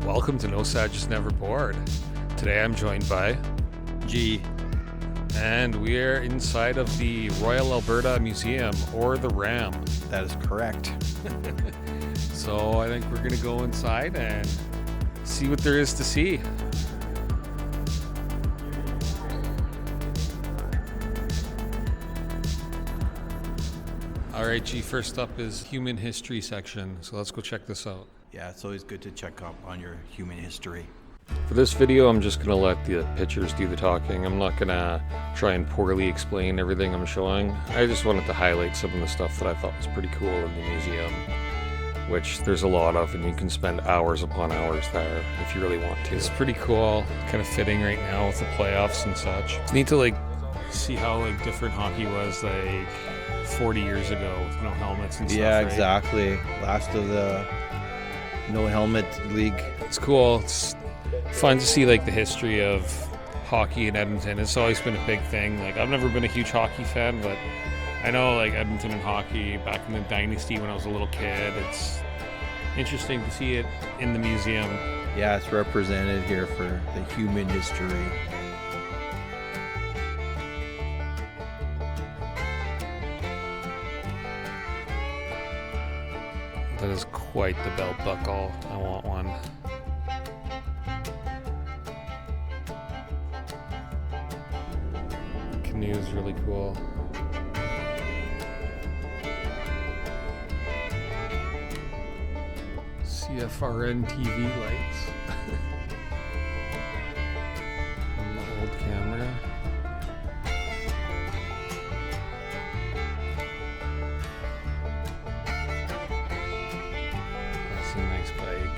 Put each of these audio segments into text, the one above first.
Welcome to No Sad Just Never Bored. Today I'm joined by G. And we are inside of the Royal Alberta Museum, or the RAM. That is correct. So I think we're going to go inside and see what there is to see. All right, G, first up is human history section. So let's go check this out. Yeah, it's always good to check up on your human history. For this video, I'm just going to let the pictures do the talking. I'm not going to try and poorly explain everything I'm showing. I just wanted to highlight some of the stuff that I thought was pretty cool in the museum, which there's a lot of, and you can spend hours upon hours there if you really want to. It's pretty cool, kind of fitting right now with the playoffs and such. It's neat to see how different hockey was 40 years ago with no helmets and stuff. Yeah, right? exactly. Last of the no helmet league. It's cool. It's fun to see the history of hockey in Edmonton. It's always been a big thing. I've never been a huge hockey fan, but I know Edmonton and hockey back in the dynasty when I was a little kid. It's interesting to see it in the museum. Yeah, it's represented here for the human history. That is quite the belt buckle. I want one. Canoe is really cool. CFRN TV lights. And the old camera. That's a nice bike.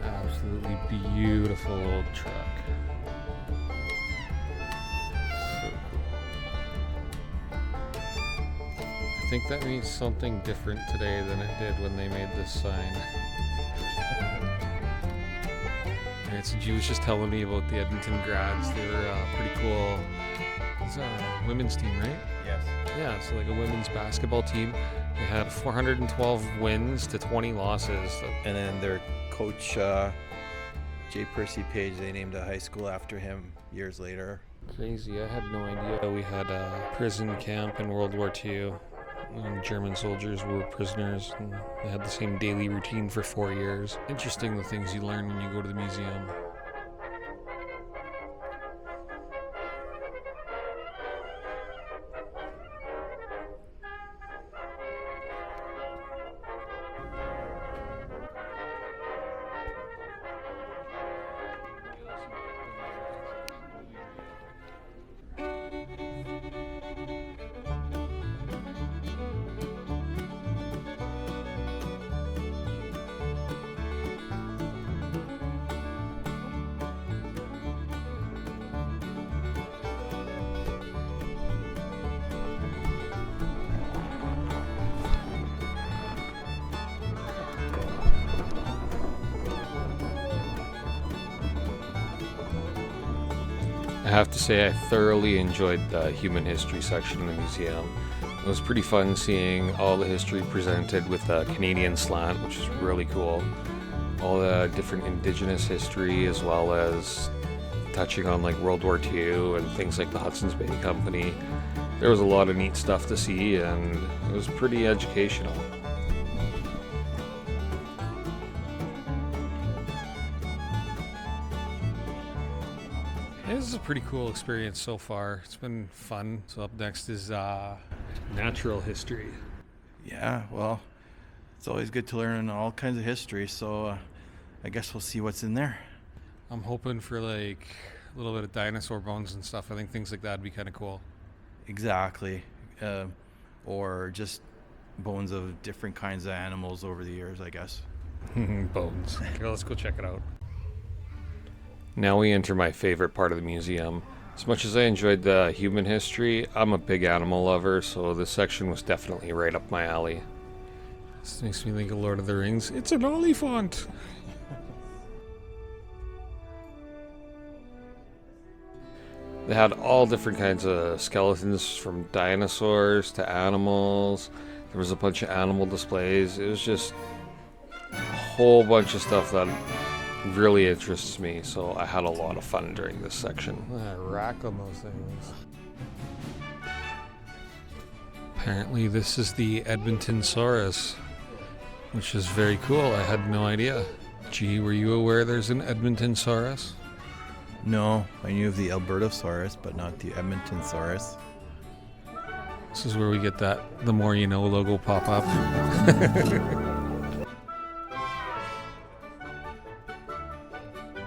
An absolutely beautiful old truck. So cool. I think that means something different today than it did when they made this sign. Alright, so G was just telling me about the Edmonton grads. They were pretty cool. It's a women's team, right? Yes. Yeah, so a women's basketball team. They had 412 wins to 20 losses. And then their coach, J. Percy Page, they named a high school after him years later. Crazy, I had no idea. We had a prison camp in World War II. And German soldiers were prisoners, and they had the same daily routine for 4 years. Interesting the things you learn when you go to the museum. I have to say I thoroughly enjoyed the human history section in the museum. It was pretty fun seeing all the history presented with a Canadian slant, which is really cool. All the different Indigenous history, as well as touching on World War II and things like the Hudson's Bay Company. There was a lot of neat stuff to see, and it was pretty educational. This is a pretty cool experience so far. It's been fun. So up next is natural history. Yeah, well, it's always good to learn all kinds of history, so I guess we'll see what's in there. I'm hoping for a little bit of dinosaur bones and stuff. I think things like that would be kind of cool. Exactly. Or just bones of different kinds of animals over the years, I guess. Bones. Okay, let's go check it out. Now we enter my favorite part of the museum. As much as I enjoyed the human history, I'm a big animal lover, so this section was definitely right up my alley. This makes me think of Lord of the Rings. It's an olifant! They had all different kinds of skeletons, from dinosaurs to animals. There was a bunch of animal displays. It was just whole bunch of stuff that really interests me, so I had a lot of fun during this section. Rack on those things. Apparently this is the Edmontonsaurus, which is very cool. I had no idea. Gee, were you aware there's an Edmontonsaurus? No, I knew of the Albertosaurus, but not the Edmontonsaurus. This is where we get that "the more you know" logo pop up.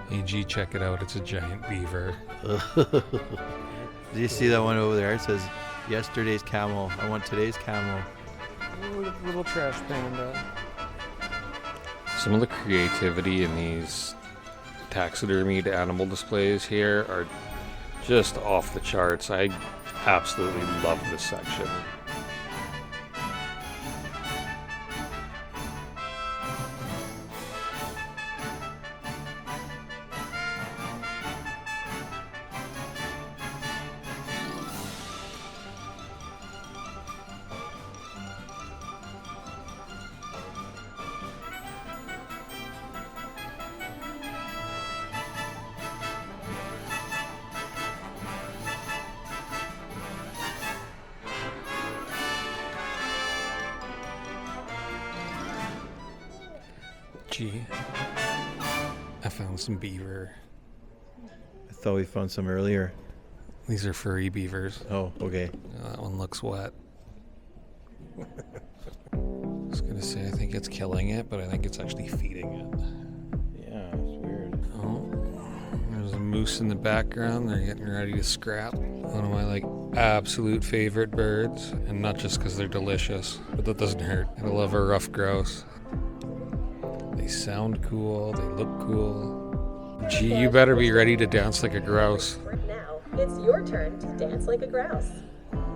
Hey G, check it out. It's a giant beaver. Did you see that one over there? It says, yesterday's camel. I want today's camel. Little trash panda. Some of the creativity in these taxidermied animal displays here are just off the charts. I absolutely love this section. Gee, I found some beaver. I thought we found some earlier. These are furry beavers. Oh, okay. That one looks wet. I was gonna say I think it's killing it, but I think it's actually feeding it. Yeah, it's weird. Oh, there's a moose in the background. They're getting ready to scrap. One of my absolute favorite birds, and not just because they're delicious, but that doesn't hurt. I love a rough grouse. They sound cool. They look cool. Gee, you better be ready to dance like a grouse. Now, it's your turn to dance like a grouse.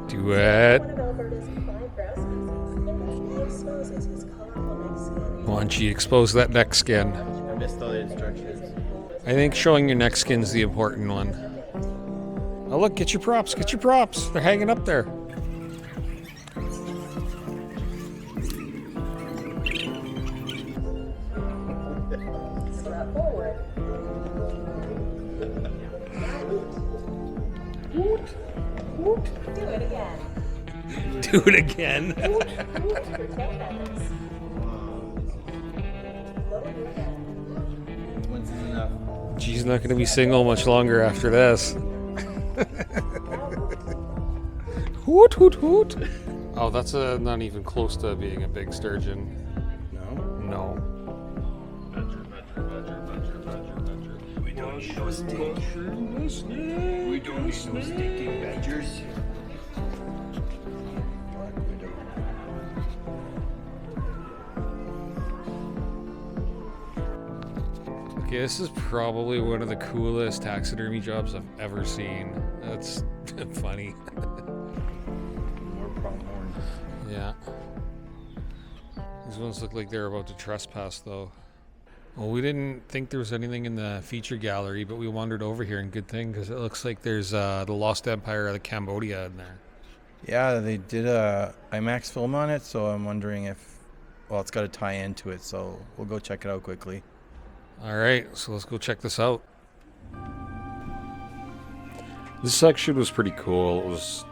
Do it. One of Alberta's 5 grouse species, and he exposes his colorful neck skin. Why don't you expose that neck skin? I missed all the instructions. I think showing your neck skin's the important one. Oh look, get your props, get your props. They're hanging up there. Step forward. Do it again. Do it again. For tail feathers. Lower your head. Once is enough. She's not going to be single much longer after this. Hoot, hoot, hoot. Oh, that's not even close to being a big sturgeon. No? No. We don't need no steak. We don't need no stinking badgers. Okay, this is probably one of the coolest taxidermy jobs I've ever seen. That's funny. More pronghorn. Yeah. These ones look like they're about to trespass, though. Well, we didn't think there was anything in the feature gallery, but we wandered over here, and good thing, because it looks like there's the Lost Empire of the Cambodia in there. Yeah, they did a IMAX film on it, so I'm wondering if, well, it's got to tie into it, so we'll go check it out quickly. All right, so let's go check this out. This section was pretty cool. It was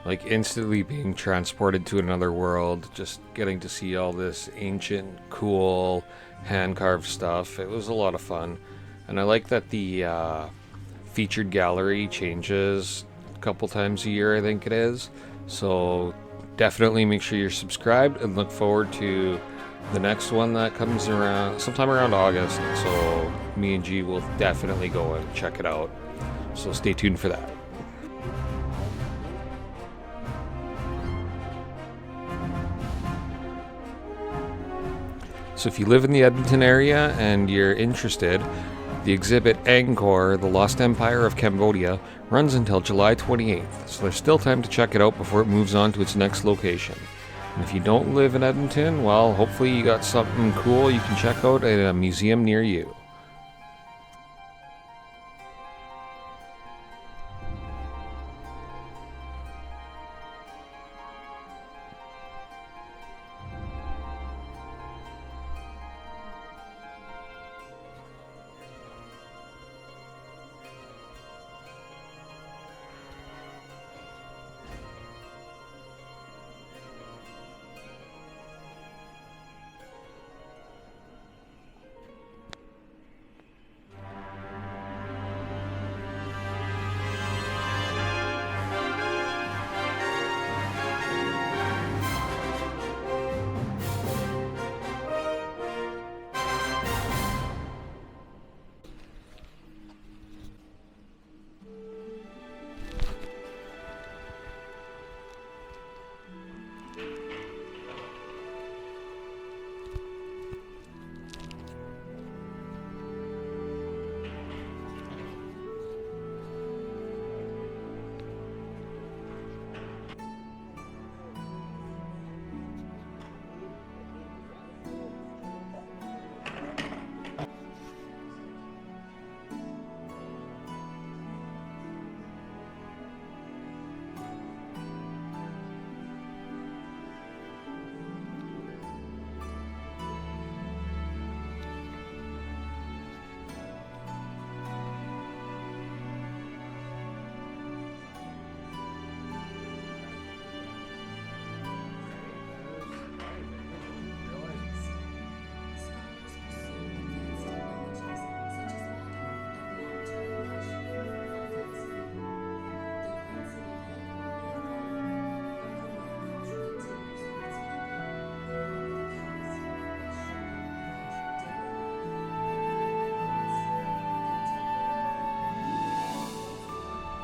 like instantly being transported to another world, just getting to see all this ancient, cool, hand-carved stuff. It was a lot of fun. And I like that the featured gallery changes a couple times a year, I think it is. So definitely make sure you're subscribed and look forward to the next one that comes around sometime around August. So me and G will definitely go and check it out. So stay tuned for that. So if you live in the Edmonton area and you're interested, the exhibit Angkor, the Lost Empire of Cambodia, runs until July 28th. So there's still time to check it out before it moves on to its next location. And if you don't live in Edmonton, well, hopefully you got something cool you can check out at a museum near you.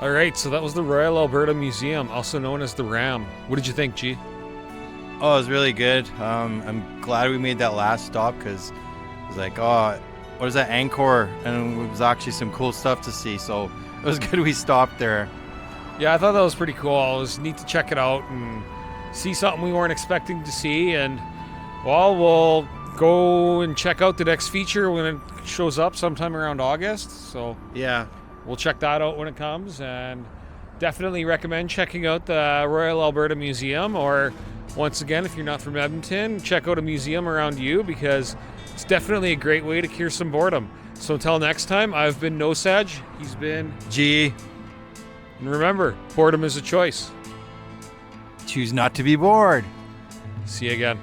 All right, so that was the Royal Alberta Museum, also known as the RAM. What did you think, G? Oh, it was really good. I'm glad we made that last stop because it was like, oh, what is that, Angkor? And it was actually some cool stuff to see. So it was good we stopped there. Yeah, I thought that was pretty cool. It was neat to check it out and see something we weren't expecting to see. And, well, we'll go and check out the next feature when it shows up sometime around August. So Yeah. we'll check that out when it comes. And definitely recommend checking out the Royal Alberta Museum. Or, once again, if you're not from Edmonton, check out a museum around you because it's definitely a great way to cure some boredom. So until next time, I've been Nosaj. He's been G, And remember, boredom is a choice. choose not to be bored. See you again.